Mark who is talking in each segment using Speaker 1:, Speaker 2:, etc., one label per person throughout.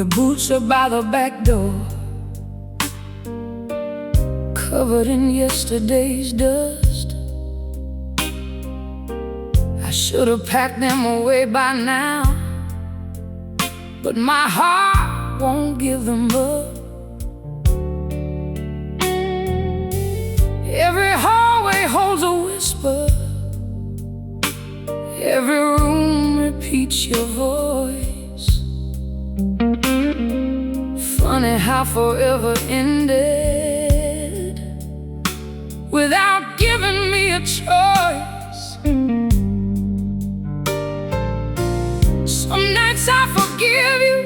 Speaker 1: Your boots are by the back door, covered in yesterday's dust. I should have packed them away by now, but my heart won't give them up. Every hallway holds a whisper, every room repeats your voice. Funny how forever ended without giving me a choice. Some nights I forgive you,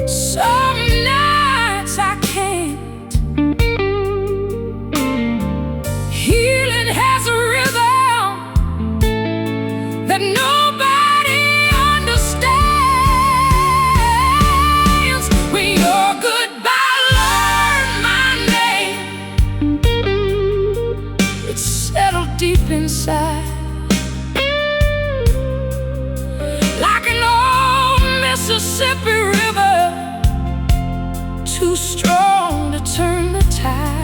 Speaker 1: some nights I can't. Healing has a rhythm that nobody understands. When you're goodbye, learn my name. It's settled deep inside, like an old Mississippi River, too strong to turn the tide.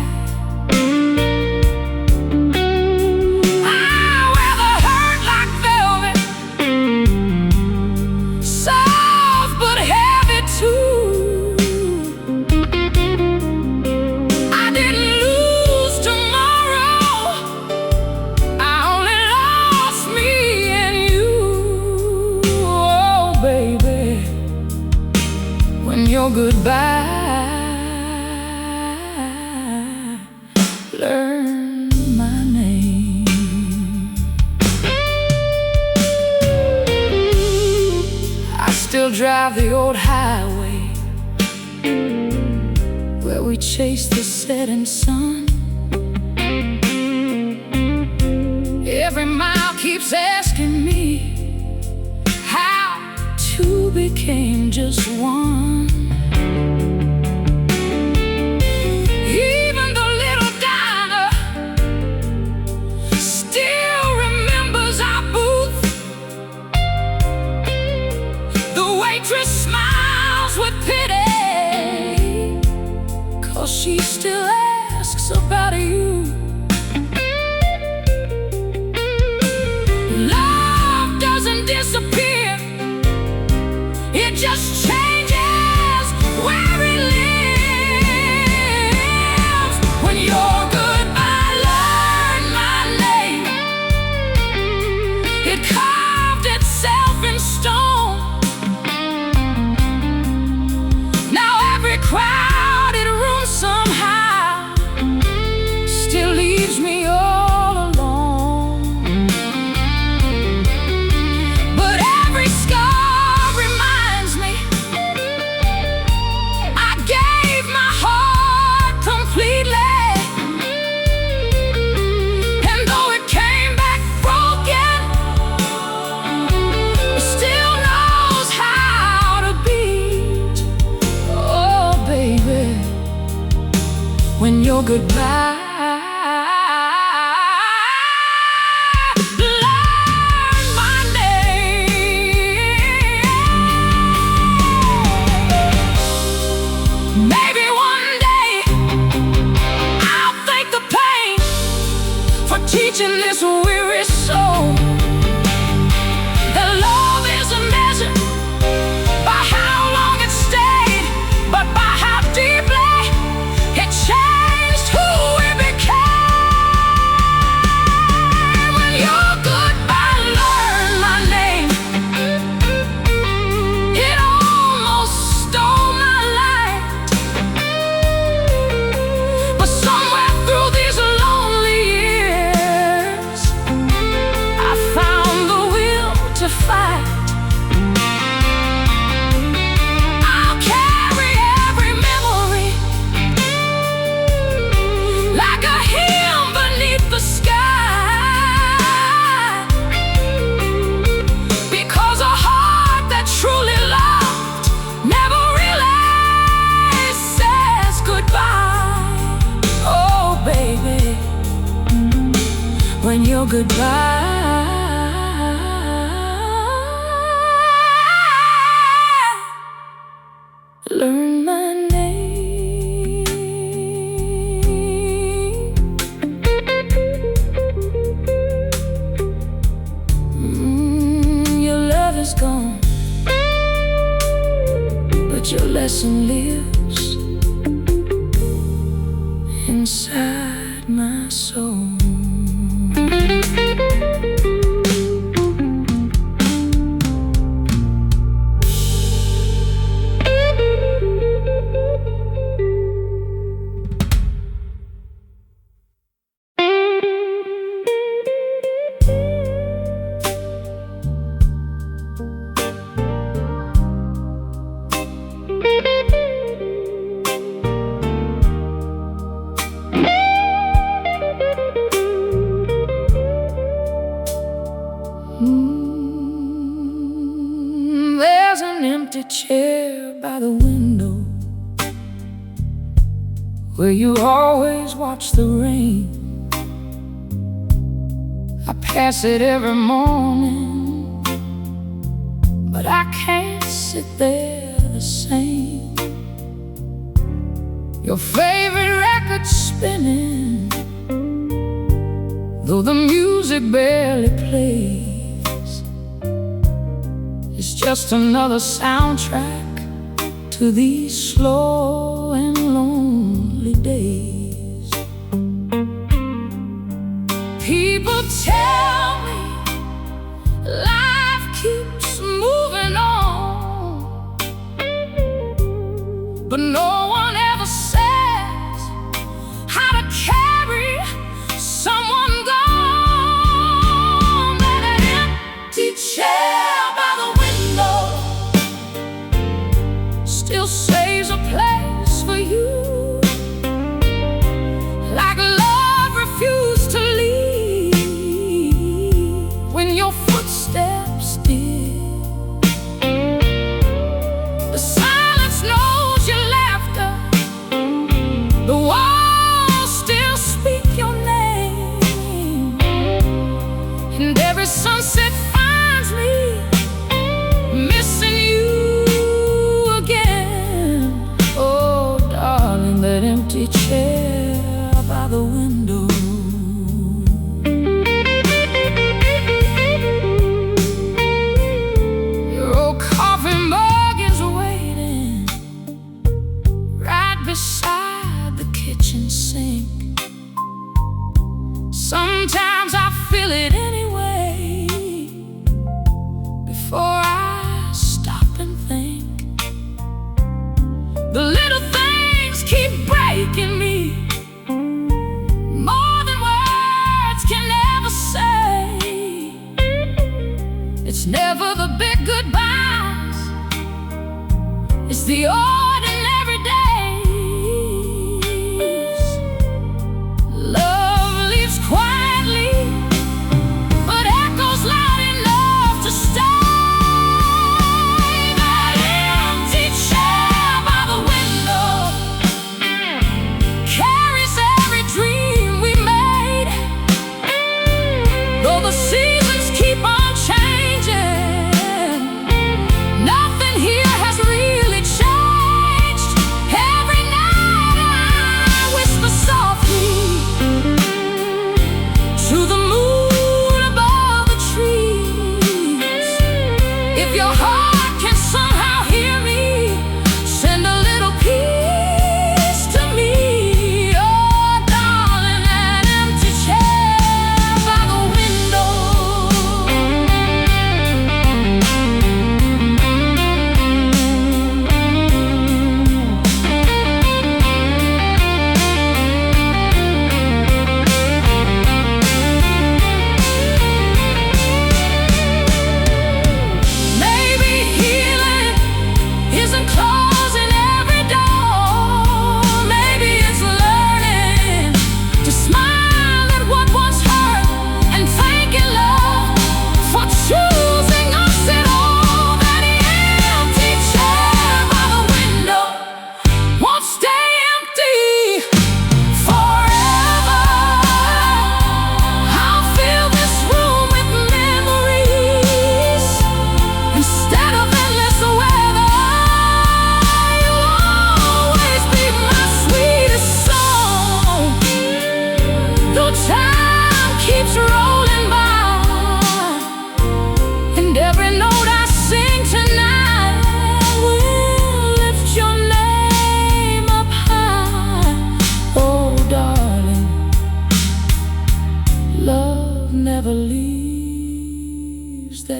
Speaker 1: I wear the hurt like velvet, soft but heavy too. I didn't lose tomorrow, I only lost me and you. Oh baby, when you're goodbye, learn my name. I still drive the old highway where we chase the setting sun. Every mile keeps asking me how two became just one. Even the little diner still remembers our booth. The waitress smiles with pity, 'cause she still asks about you. Love doesn't disappear, it just changes where it lives. When you're goodbye, learn my name. It carved itself in stone. Now every crowded room somehow still leaves me all alone. But every scar reminds me I gave my heart completely, and though it came back broken, it still knows how to beat. Oh baby, when you're goodbye, learn my name. Maybe one day I'll thank the pain for teaching this weary soul that love isn't measured by how long it stayed, but by how deeply it changed who we became. When you're goodbye, learn my name. It almost stole my life, but somewhere through these lonely years I found the will to fight. I'll carry every memory like a hymn beneath the sky, because a heart that truly loved never really says goodbye. Oh baby, when you're goodbye, inside my soul. There's an empty chair by the window where you always watch the rain. I pass it every morning, but I can't sit there the same. Your favorite record's spinning, though the music barely plays. It's just another soundtrack to these slow and lonely days. People tell me life keeps moving on, but no one ever says how to carry someone gone. That empty chair by the window still saves a place for you, like love refused to leave when your footsteps did. The silence knows your laughter, the walls still speak your name, and every sunset finds me missing you again. Oh, darling, that empty chair by the window. Your old coffee mug is waiting right beside the kitchen sink. Sometimes I feel it anyway, before I stop and think. The little things keep breaking me, more than words can ever say. It's never the big goodbyes, it's the ordinary days. Love leaves quietly, but echoes loud enough to stay. That empty chair by the window carries every dream we made. Though the seasons keep on changing, nothing here has really changed.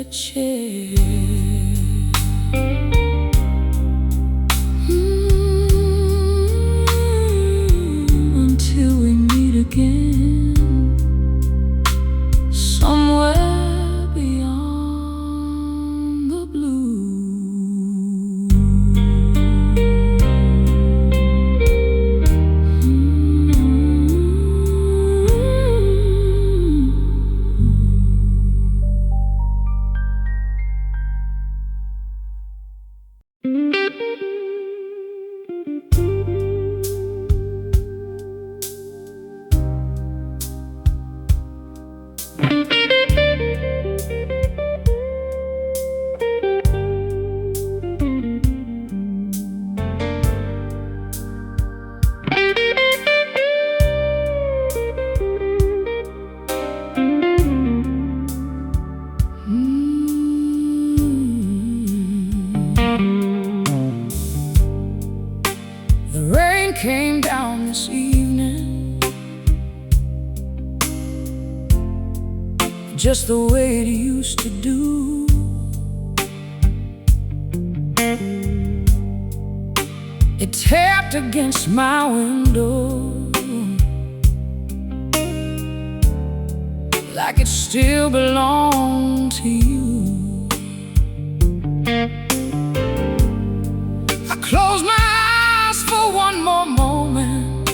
Speaker 1: that chair. Until we meet again, somewhere beyond the blue. The rain came down this evening, just the way it used to do. It tapped against my window like it still belonged to you. I closed my eyes for one more moment,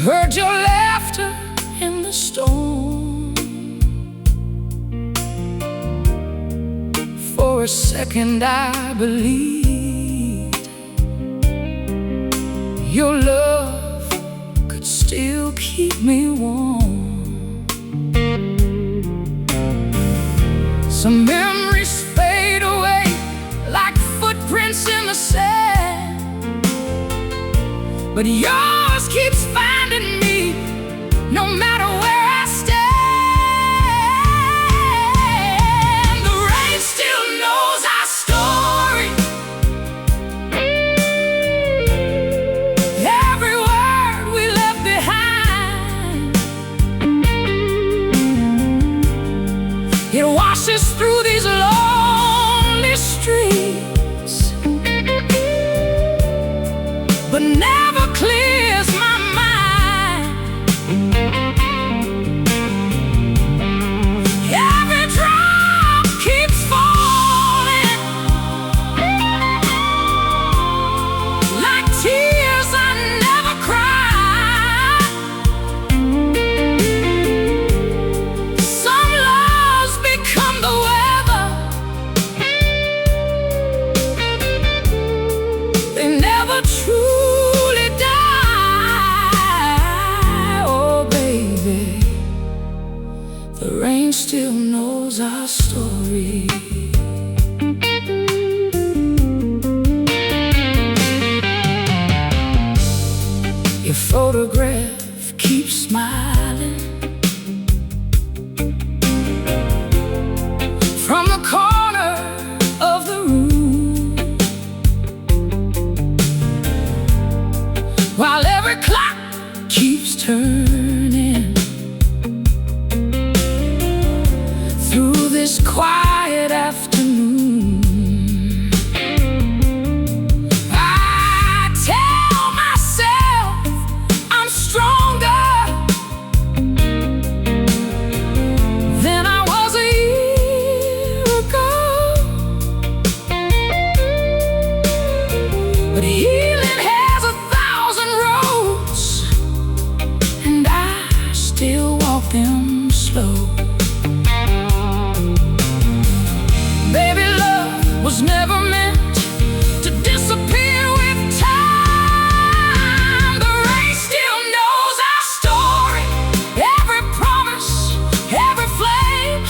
Speaker 1: heard your laughter in the storm. For a second I believed your love could still keep me warm. Some memories fade away like footprints in the sand, but yours keeps finding me no matter where I stand. The rain still knows our story, every word we left behind. It washes through these lonely streets, but never clears my mind. Every drop keeps falling like tears I never cried. Some loves become the weather, they never truly die. Oh baby, the rain still knows our story. Your photograph keeps smiling from the corner of the room, while every clock keeps turning through this quiet afternoon. I tell myself I'm stronger than I was a year ago, but healing has 1,000 roads, and I still walk them slow. Baby, love was never meant to disappear with time. The rain still knows our story, every promise, every flame.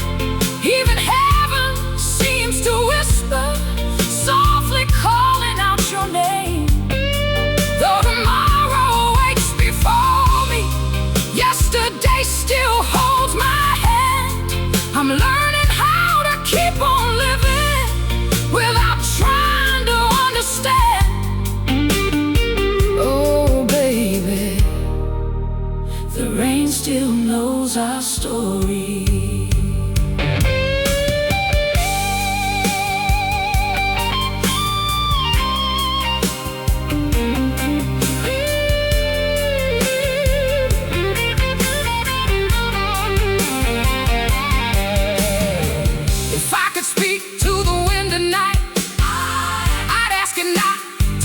Speaker 1: Even heaven seems to whisper, softly calling out your name.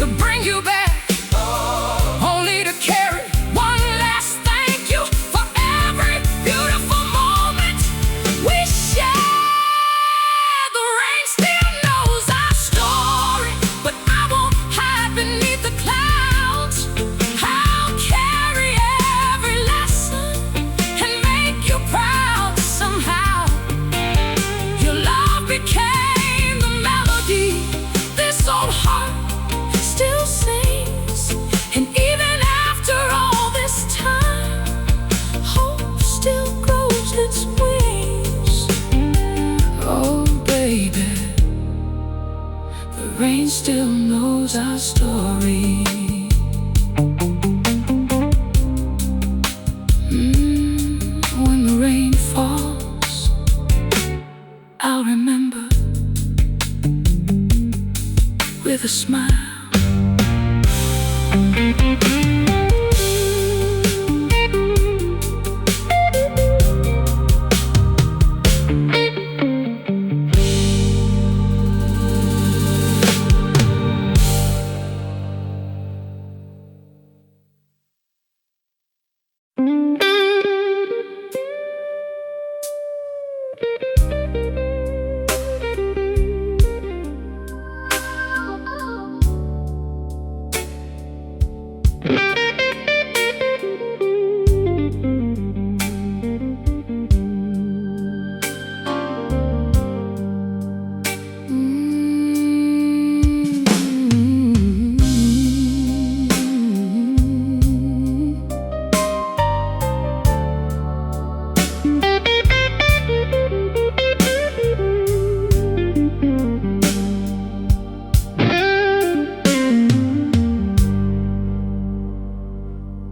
Speaker 1: to bring you back, only to carry one last thank you for every beautiful moment we shared. The rain still knows our story, but I won't hide beneath the clouds. I'll carry every lesson and make you proud. Somehow your love became the melody this old heart still sings. And even after all this time, hope still grows its wings. Oh baby, the rain still knows our story. When the rain falls, I'll remember with a smile.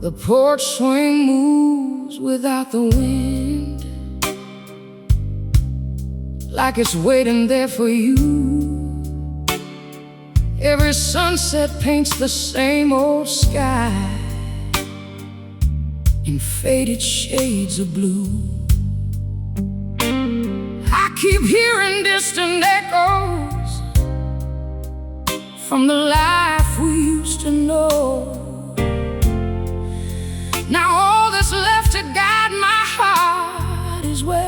Speaker 1: The porch swing moves without the wind, like it's waiting there for you. Every sunset paints the same old sky in faded shades of blue. I keep hearing distant echoes from the life we used to know. Now all that's left to guide my heart is where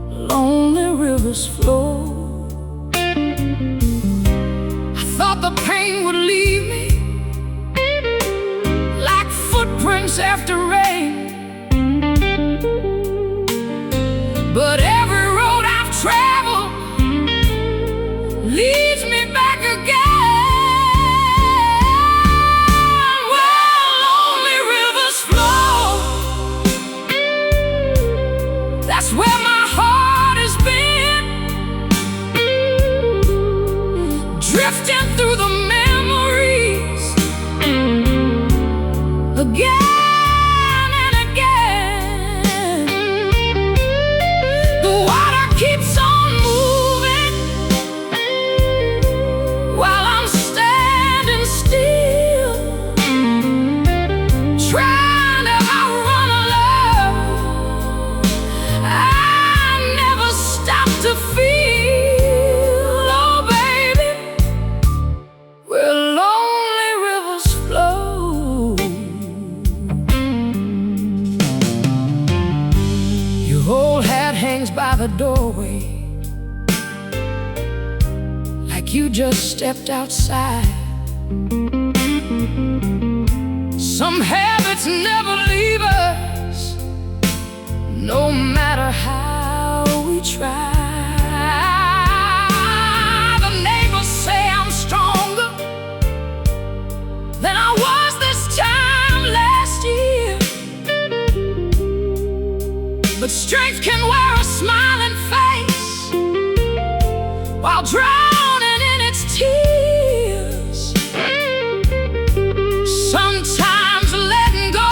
Speaker 1: lonely rivers flow. I thought the pain would leave me like footprints after rain, but every road I've traveled leads me back again. That's where my heart has been, drifting through the memories again and again. The water keeps on moving while I'm standing still, trying to outrun a love I never stopped to feel. Oh baby, where lonely rivers flow. Your old hat hangs by the doorway, like you just stepped outside. Some habits never leave us, no matter how we try. The neighbors say I'm stronger than I was this time last year, but strength can wear a smiling face while drowning in its tears. Sometimes letting go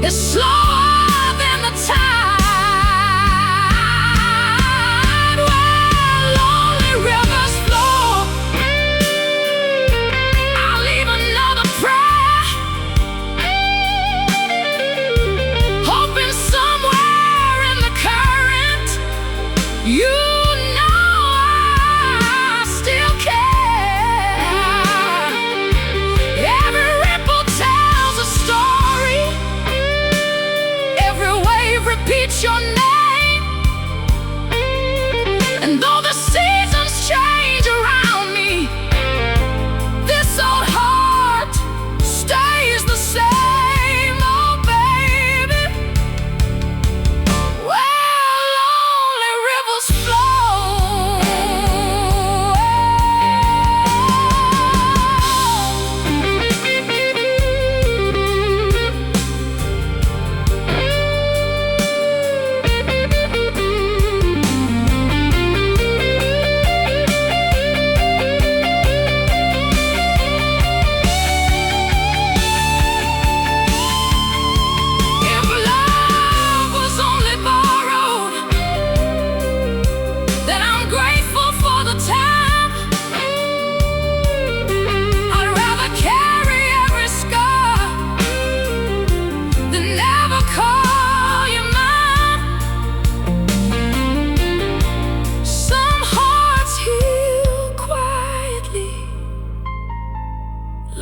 Speaker 1: is slower than the tide. Where lonely rivers flow, I'll leave another prayer, hoping somewhere in the current you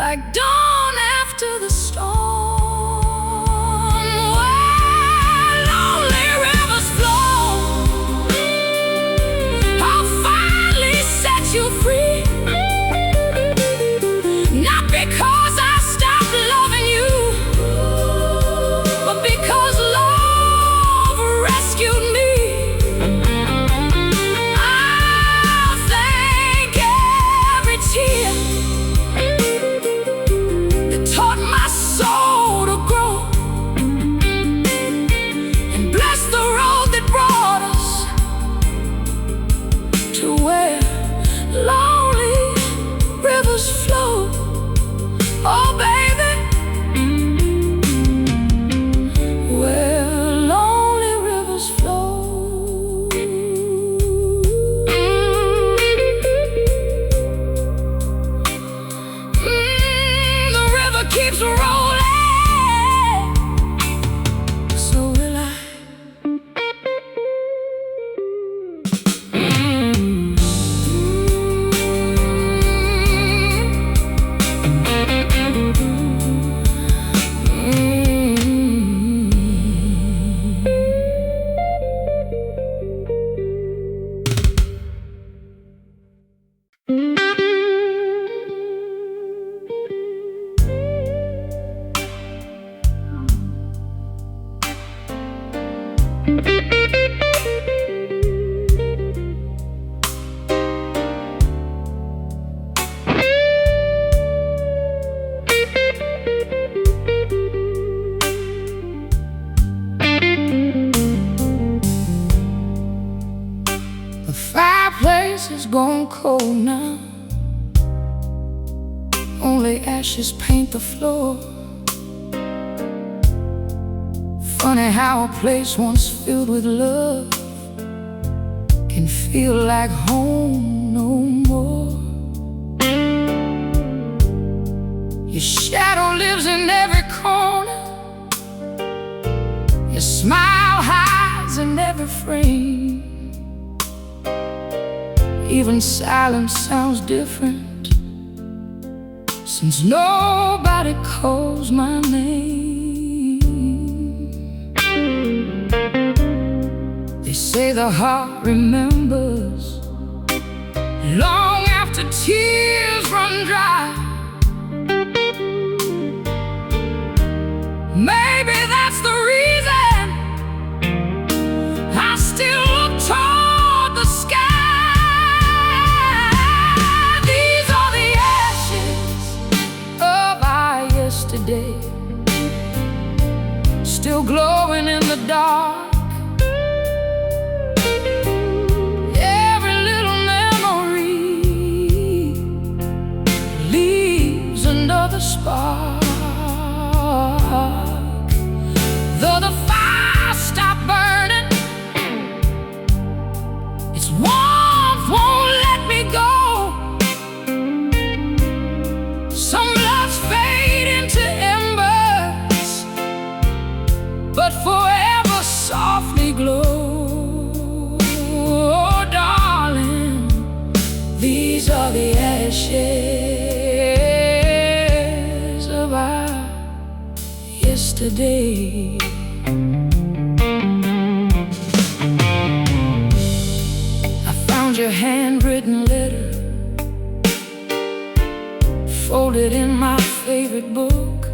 Speaker 1: like dawn after the storm, where lonely rivers flow. I'll finally set you free, not because I stopped loving you, but because love rescued me. I'll thank every tear that taught my soul to grow, and bless the road that brought us to where lonely rivers flow. Oh baby, where lonely rivers flow. The river keeps rolling, so will I. The fireplace is gone cold now, only ashes paint the floor. Funny how a place once filled with love can feel like home no more. Your shadow lives in every corner, your smile hides in every frame. Even silence sounds different, since nobody calls my name. They say the heart remembers long after tears run dry. Maybe that's the reason I still look toward the sky. These are the ashes of our yesterday, still glowing in the dark. Every little memory leaves another spark. Though the fire stopped burning, its warmth won't let me go. Some loves fade into embers, but forever softly glow. Oh, darling, these are the ashes of our yesterday. I found your handwritten letter, folded in my favorite book.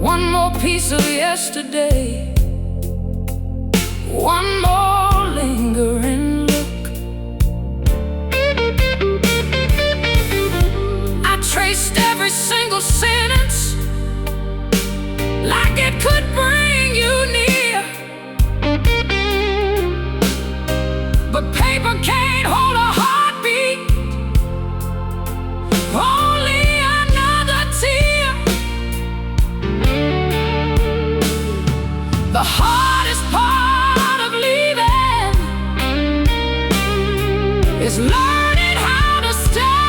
Speaker 1: One more piece of yesterday, one more lingering look. I traced every single sentence like it could bring you near, but paper can't hold a heartbeat, only another tear. The hardest part of leaving is learning how to stay.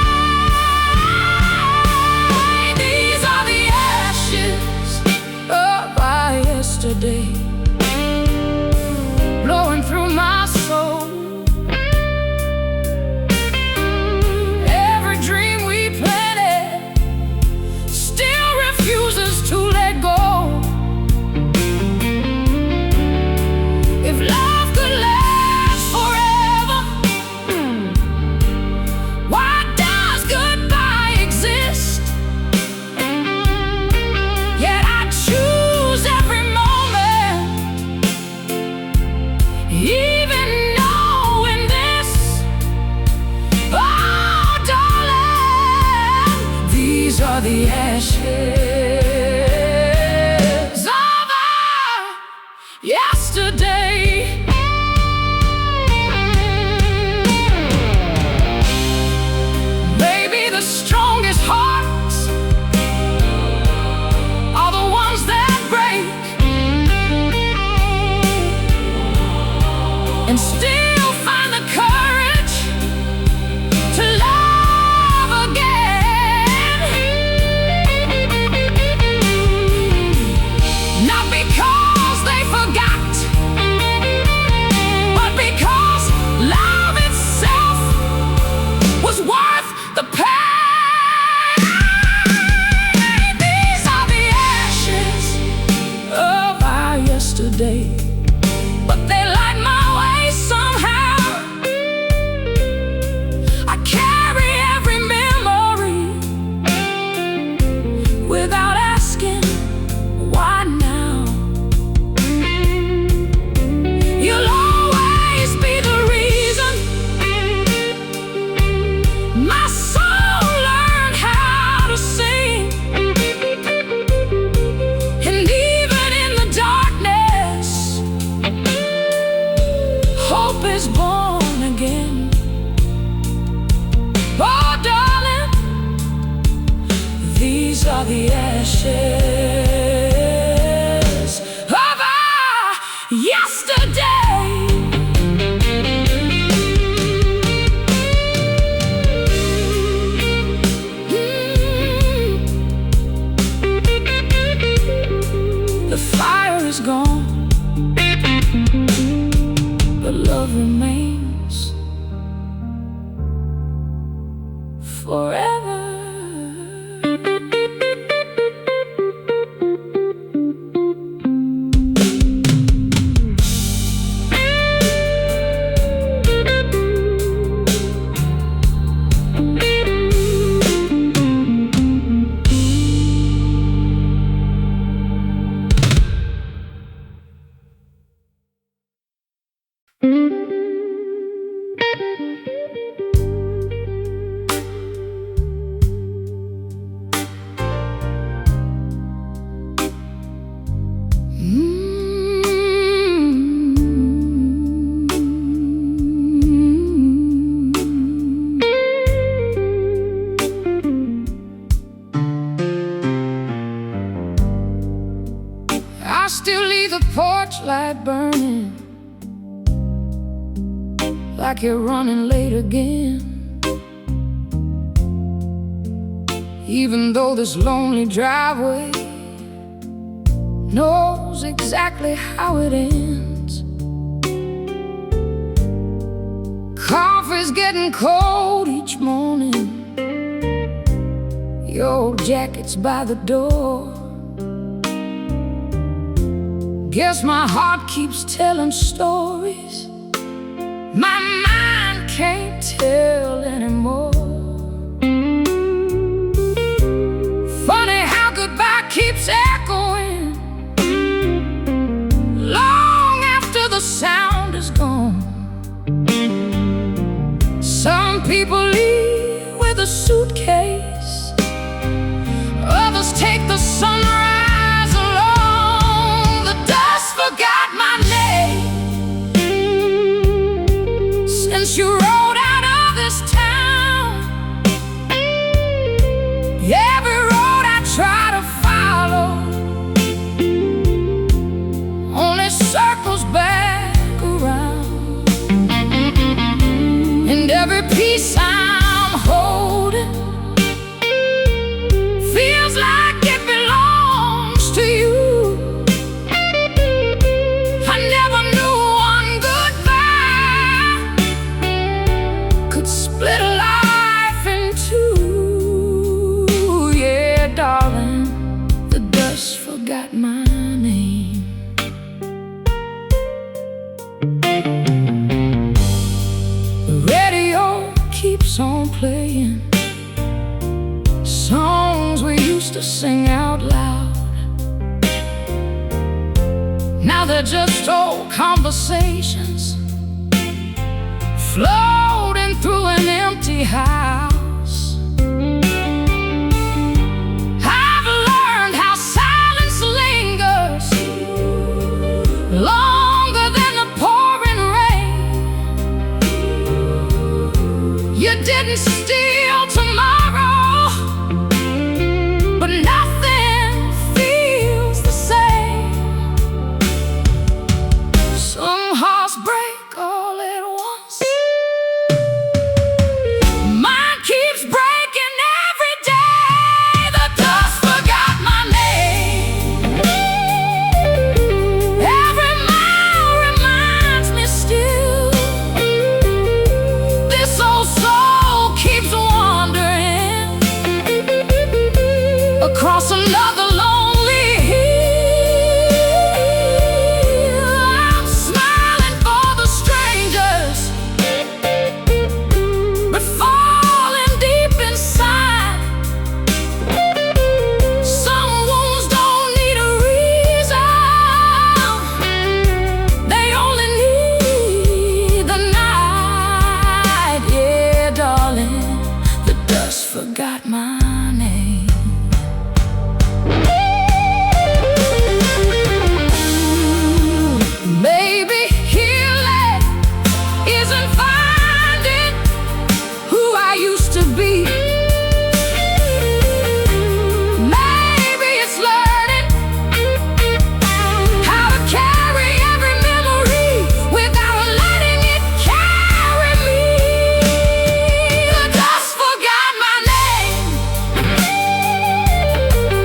Speaker 1: These are the ashes of our yesterday, blowing through my soul. Every dream are the ashes of our yesterday. Maybe the strongest hearts are the ones that break and still find the courage to love again. Not because they forgot, but because love itself was worth the pain. These are the ashes of our yesterday, but they light my way somehow. I carry every memory without asking why now. You'll always be the reason my soul learned how to sing. And even in the darkness, hope is born again. Oh, darling, these are the ashes of our yesterday. The fire is gone, but love remains forever. I still leave the porch light burning, like you're running late again. Even though this lonely driveway knows exactly how it ends. Coffee's getting cold each morning, your old jacket's by the door. Guess my heart keeps telling stories my mind can't tell anymore. Funny how goodbye keeps echoing long after the sound is gone. Some people leave with a suitcase, others take the sunrise alone. The dust forgot my name since you rode out of this town. Every road I try to follow only circles back around. And every piece I'm holding feels like it belongs to you. I never knew one goodbye could split a life in two. Yeah, darling, the dust forgot my name. The radio keeps on playing songs we used to sing out loud. Now they're just old conversations floating through an empty house. didn't steal tomorrow, but nothing feels the same. Some hearts break all at once. Mine keeps breaking every day. The dust forgot my name. Every mile reminds me still. This old soul keeps wandering across another lonely hill. I'm smiling for the strangers, but falling deep inside. Some wounds don't need a reason, they only need the night. Yeah, darling, the dust forgot my name. Maybe healing isn't finding who I used to be. Maybe it's learning how to carry every memory without letting it carry me. The dust forgot my name,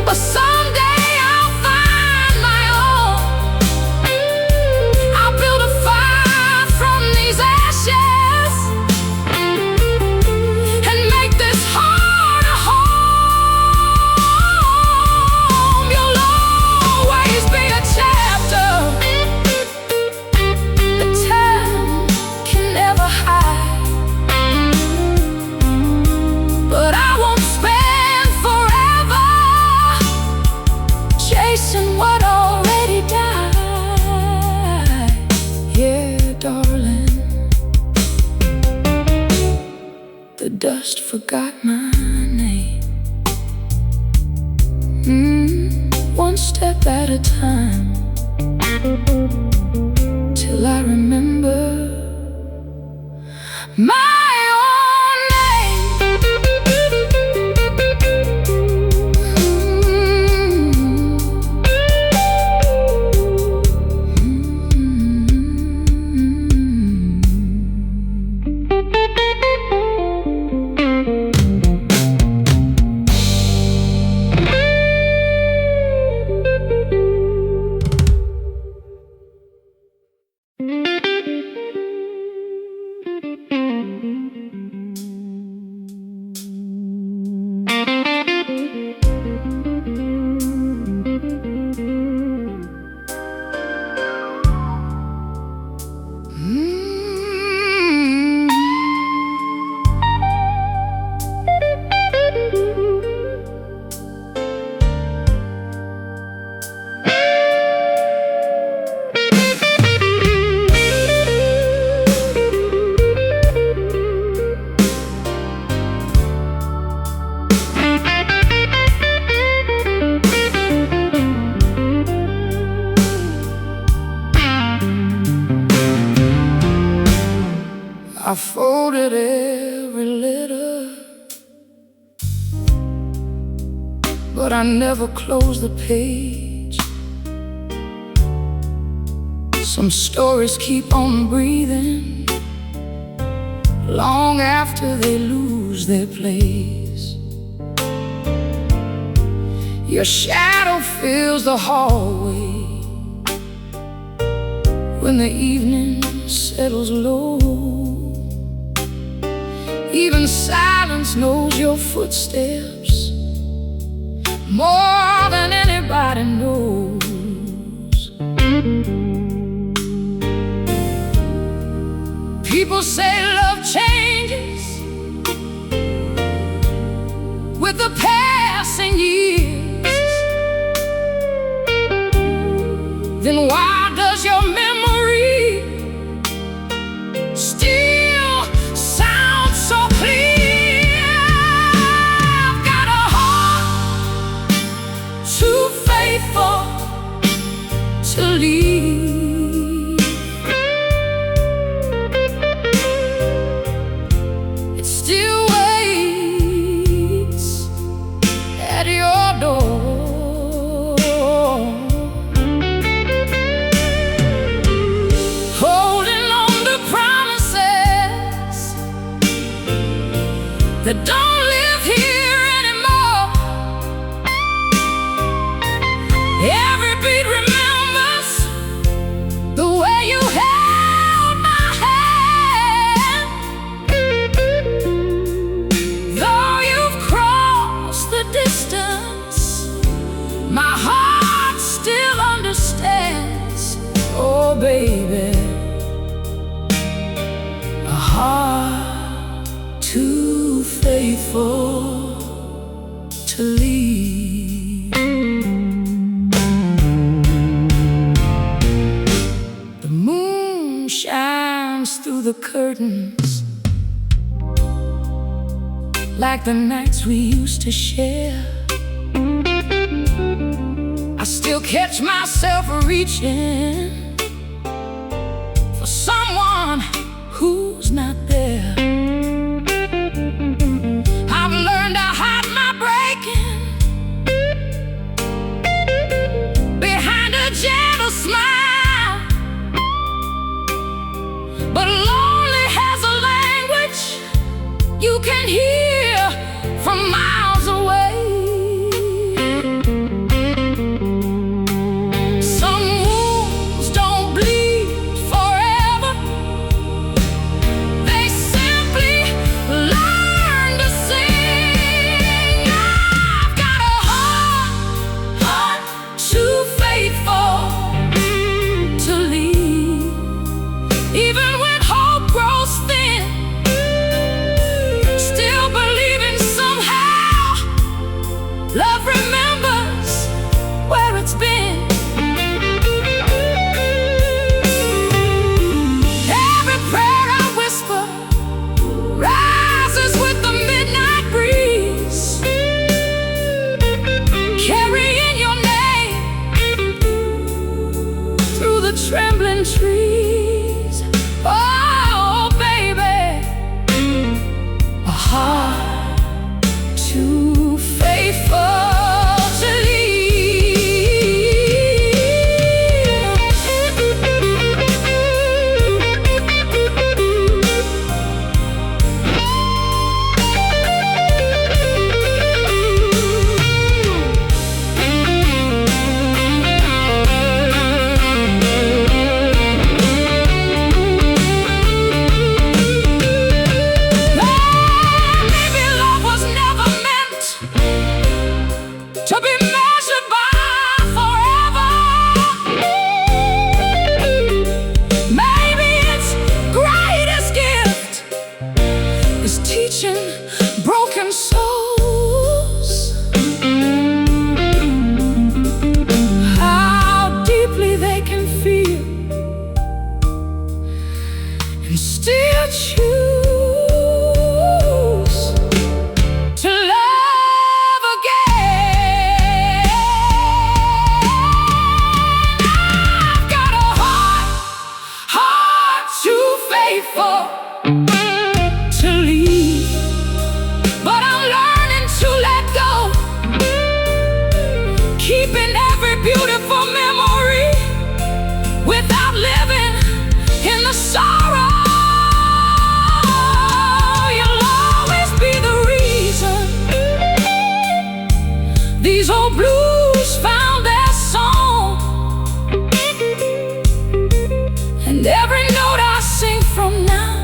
Speaker 1: but someday I'll find my own. I'll build a fire from these ashes and make this heart a home. You'll always be a chapter that time can never hide. But I won't spend forever chasing what already died. Yeah, darling, the dust forgot my name. One step at a time, till I remember my own name. I folded every letter, but I never closed the page. Some stories keep on breathing long after they lose their place. Your shadow fills the hallway when the evening settles low. Even silence knows your footsteps more than anybody knows. People say love changes with the passing years. Then why does your memory still sound so clear? I've got a heart too faithful to leave. that don't live here anymore. Every beat remembers the way you held my hand. Though you've crossed the distance, my heart still understands. Oh baby, a heart too faithful to leave. The moon shines through the curtains like the nights we used to share. I still catch myself reaching for someone who's not there. I've learned to hide my breaking behind a gentle smile, but lonely has a language you can hear from miles away. Some wounds don't bleed forever, they simply learn to sing. I've got a heart too faithful to leave. Even when hope grows thin, still believing somehow love remembers where it's been. Every prayer I whisper rises with the midnight breeze, carrying your name through the trembling trees. Oh baby, a heart too faithful to maybe love was never meant to be measured by forever. Maybe its greatest gift is teaching broken souls how deeply they can feel and still choose to love again. I've got a heart too faithful to leave, but I'm learning to let go, keeping every beautiful memory without living in the sorrow. You'll always be the reason these old blues found their song, and every note I sing from now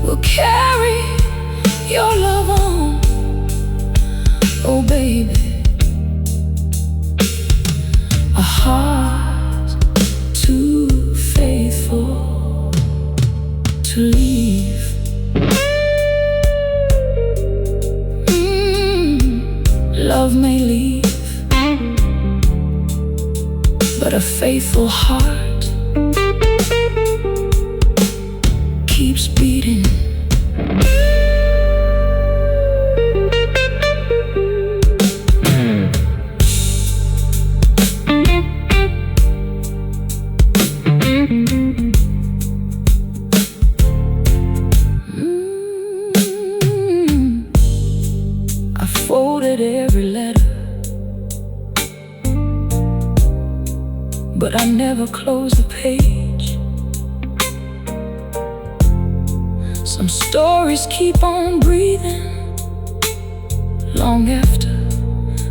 Speaker 1: will carry your love on. Oh baby, a heart too faithful to leave. Love may leave, but a faithful heart keeps beating. I folded every letter, but I never closed the page. Some stories keep on breathing long after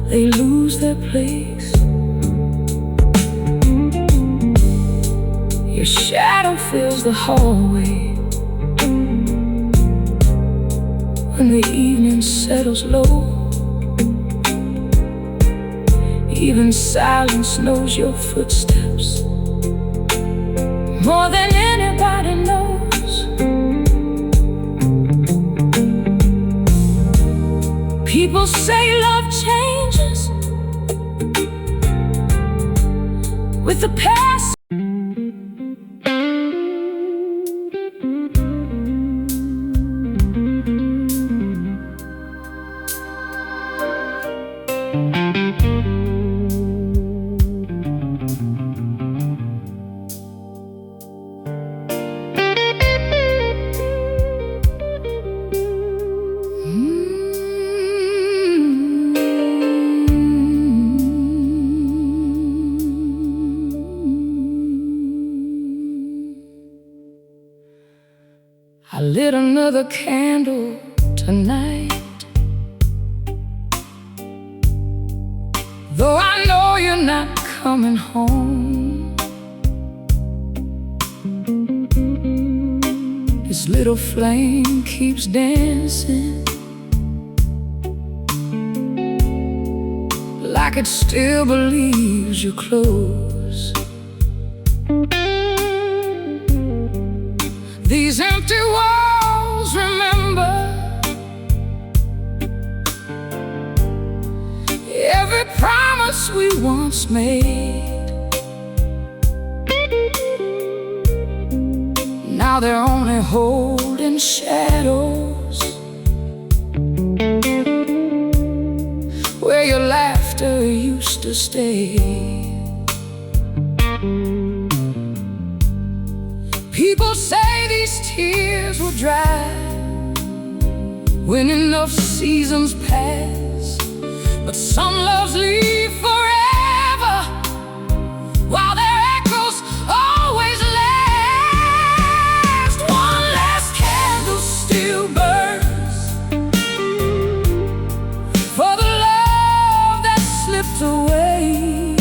Speaker 1: they lose their place. Your shadow fills the hallway when the evening settles low. Even silence knows your footsteps more than anybody knows. People say love changes with the past. I lit another candle tonight, though I know you're not coming home. This little flame keeps dancing like it still believes you're close. These empty walls remember every promise we once made. Now they're only holding shadows where your laughter used to stay. People say these tears will dry when enough seasons pass, but some loves leave forever, while their echoes always last. One last candle still burns for the love that slipped away,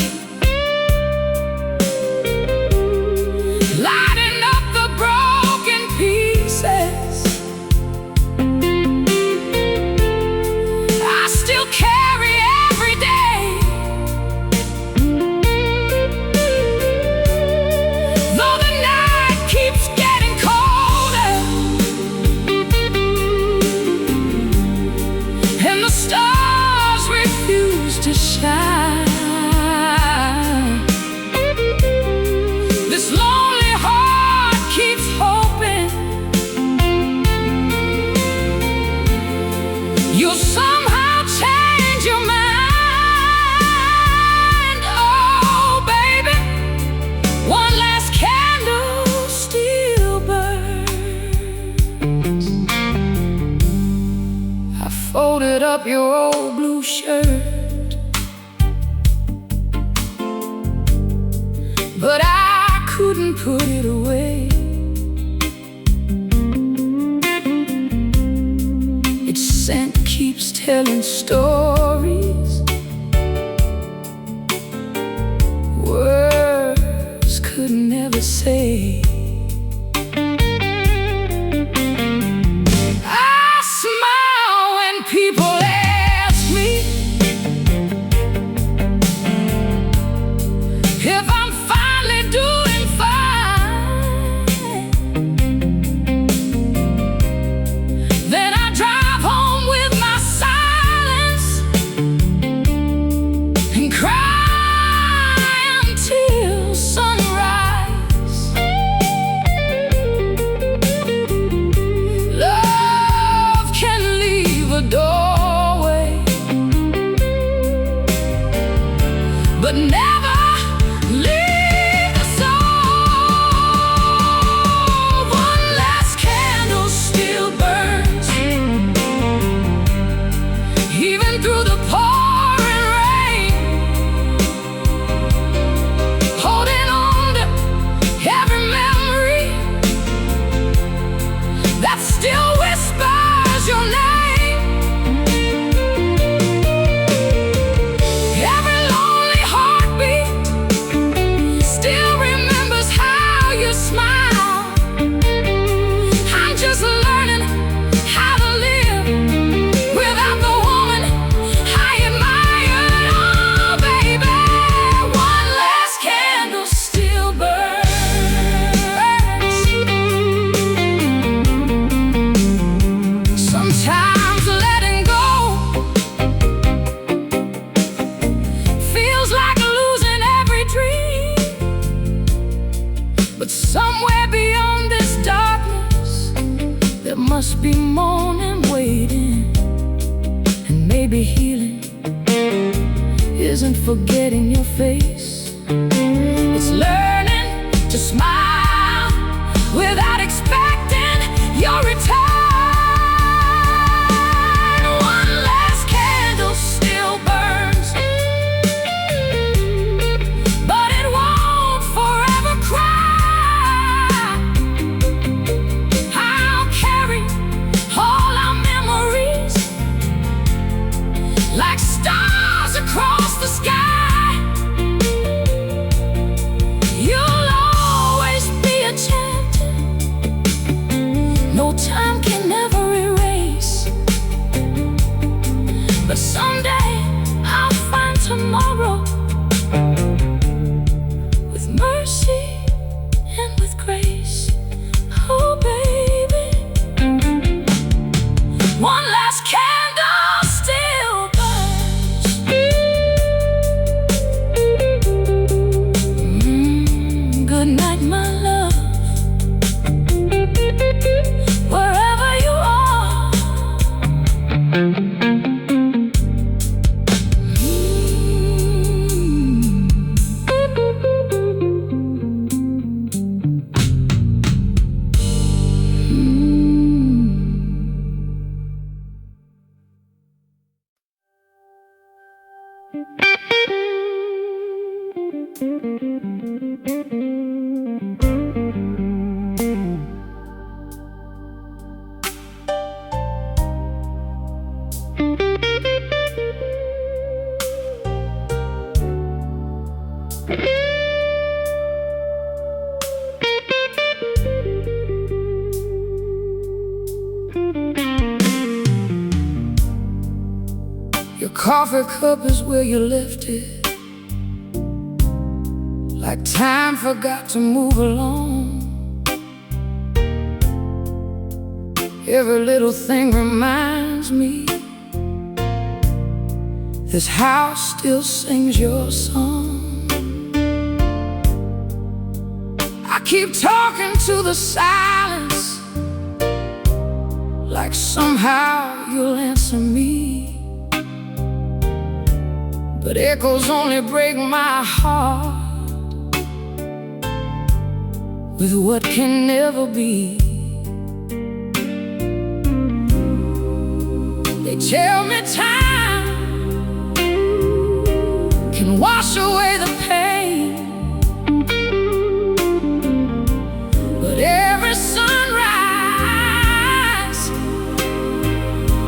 Speaker 1: lighting up the broken pieces. I still carry every day, though the night keeps getting colder and the stars refuse to shine. This lonely heart keeps hoping you'll somehow change your mind. Oh, baby, one last candle still burns. I folded up your old blue shirt, but I couldn't put it away. Its scent keeps telling stories words could never say. I smile when people ask me if I'm finally doing fine. Then I drive home with my silence must be mourning, waiting, and maybe healing isn't forgetting your face. It's learning to smile without expecting your return. One last candle still burns, but it won't forever cry. I'll carry all our memories like stars across the sky. You'll always be a champion, no time can ever erase. But someday I'll find tomorrow with mercy and with grace. Oh baby, one last candle still burns. Good night, my love, wherever you are. Your coffee cup is where you left it, like time forgot to move along. Every little thing reminds me this house still sings your song. I keep talking to the silence, like somehow you'll answer me. But echoes only break my heart with what can never be. They tell me time can wash away the pain, but every sunrise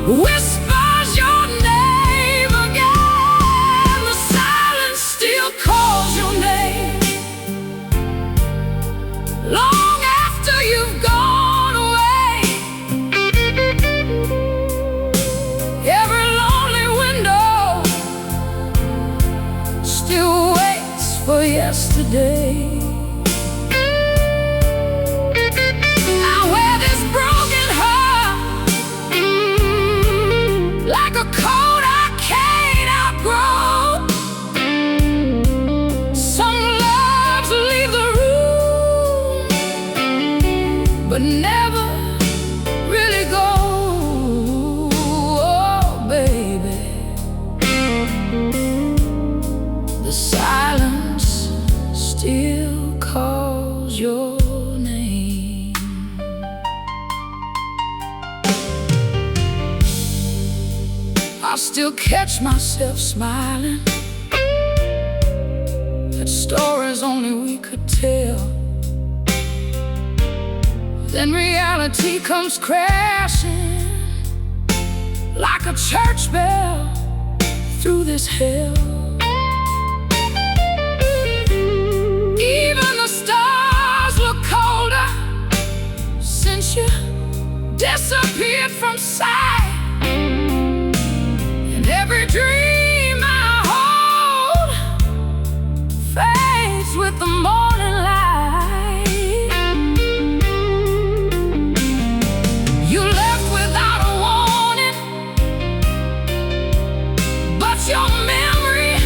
Speaker 1: whispers your name again. The silence still calls your name long after you've gone away. Every lonely window still waits for yesterday. I wear this broken heart like a coat I can't outgrow. Some loves leave the room, but never really go. Oh baby, the silence still calls your name. I still catch myself smiling at stories only we could tell. Then reality comes crashing like a church bell through this hell. Even the stars look colder since you disappeared from sight. And every dream I hold fades with the morning light. You left without a warning, but your memory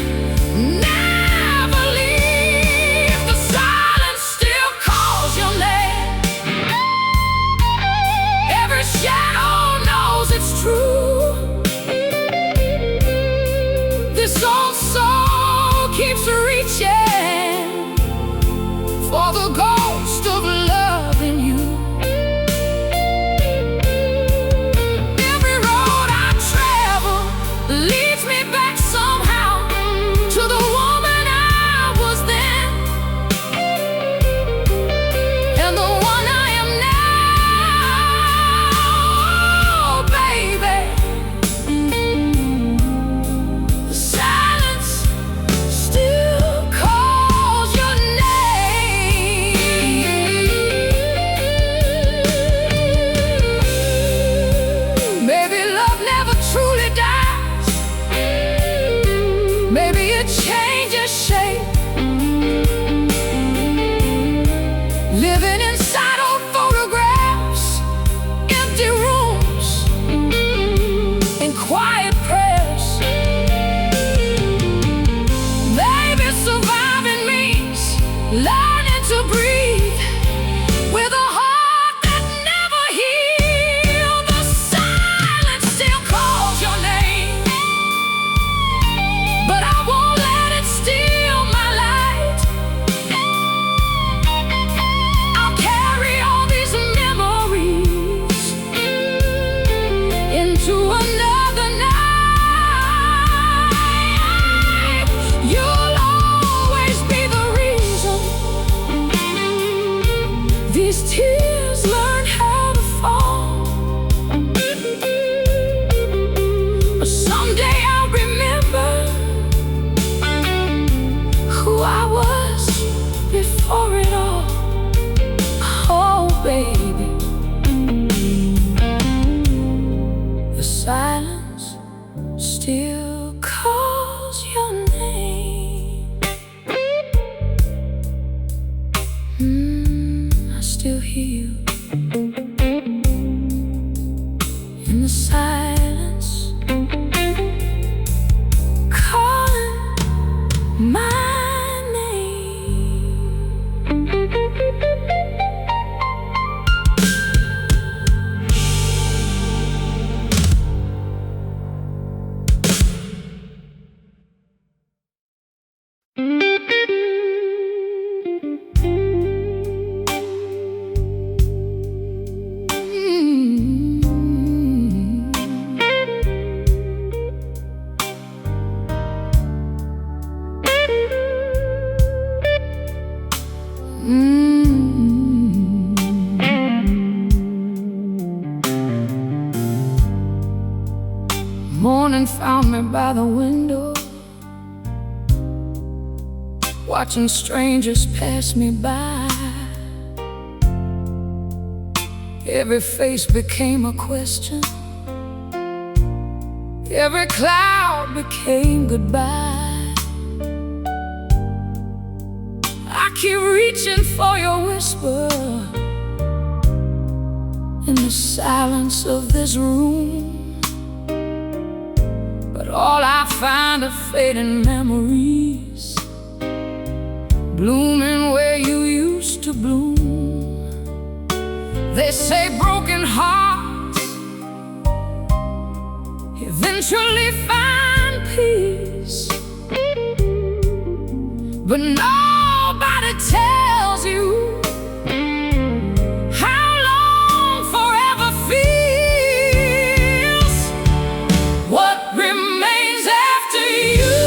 Speaker 1: never leaves. The silence still calls your name. Every shadow changes shape, living inside old photographs, empty rooms, and quiet prayers. Maybe surviving means learning to breathe with a heart that never healed. The silence still calls your name, but I won't let it steal my light. I'll carry all these memories into another night. You'll always be the reason these tears learn how to fall. But someday I'll remember who I was before it all. Oh, baby, the silence still calls your name. I still hear you in the silence, calling my name. Morning found me by the window, watching strangers pass me by. Every face became a question, every cloud became goodbye. I keep reaching for your whisper in the silence of this room, but all I find are fading memories, blooming where you used to bloom. They say broken hearts eventually find peace, but nobody tells you how long forever feels. What remains after you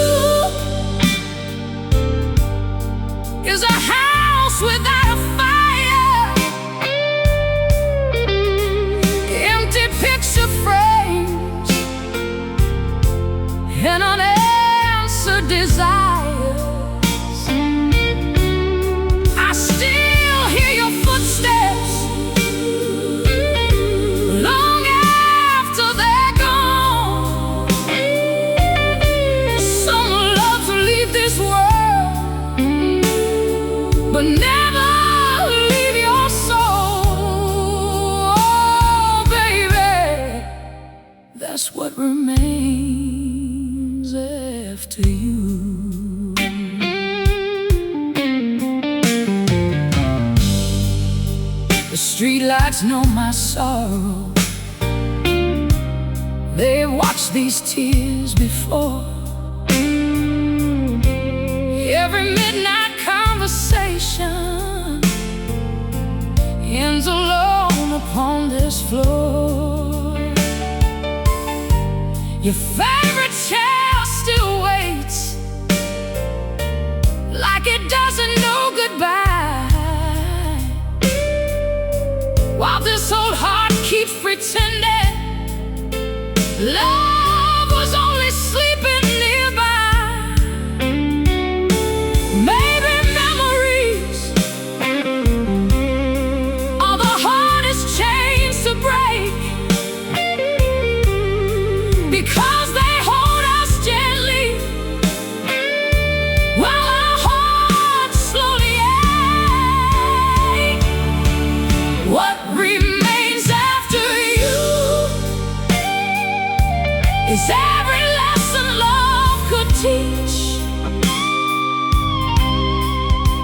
Speaker 1: is a house without a fire, empty picture frames, and unanswered desires. I still hear your footsteps long after they're gone. Some love to leave this world, but never leave your soul. Oh, baby, that's what remains after you. The streetlights know my sorrow, they've watched these tears before. Every midnight conversation ends alone upon this floor. Your favorite chair still waits, like it doesn't know goodbye, while this old heart keeps pretending love was only sleeping nearby. Maybe memories are the hardest chains to break, because they hold us gently is every lesson love could teach.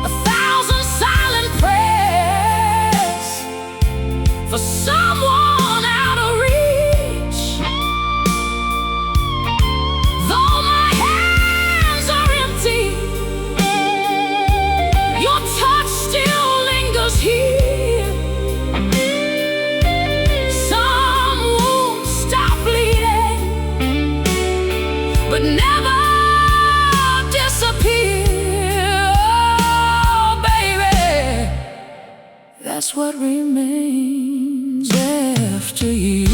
Speaker 1: A thousand silent prayers for someone out of reach. Though my hands are empty, your touch still lingers here. But never disappear. Oh, baby, that's what remains after you.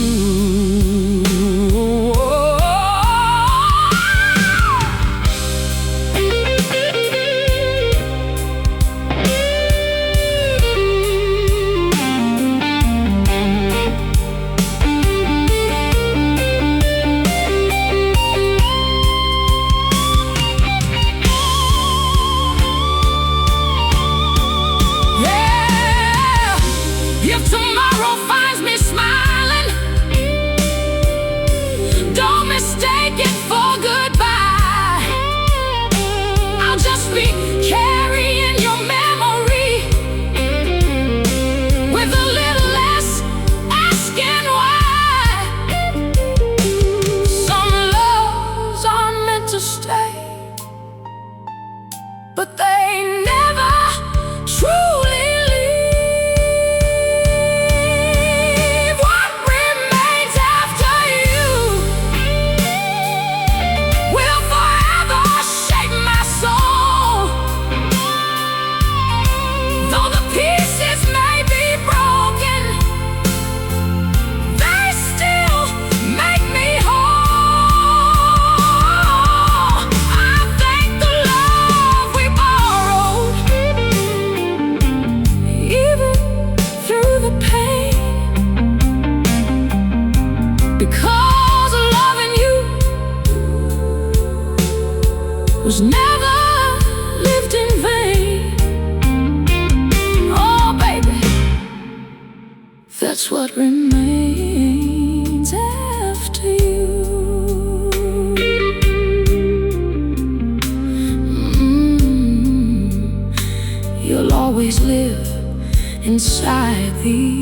Speaker 1: If tomorrow finds me smiling, don't mistake it for goodbye. I'll just be carrying your memory with a little less asking why. Some loves are meant to stay, but they never truly because loving you was never lived in vain. Oh, baby, that's what remains after you. You'll always live inside these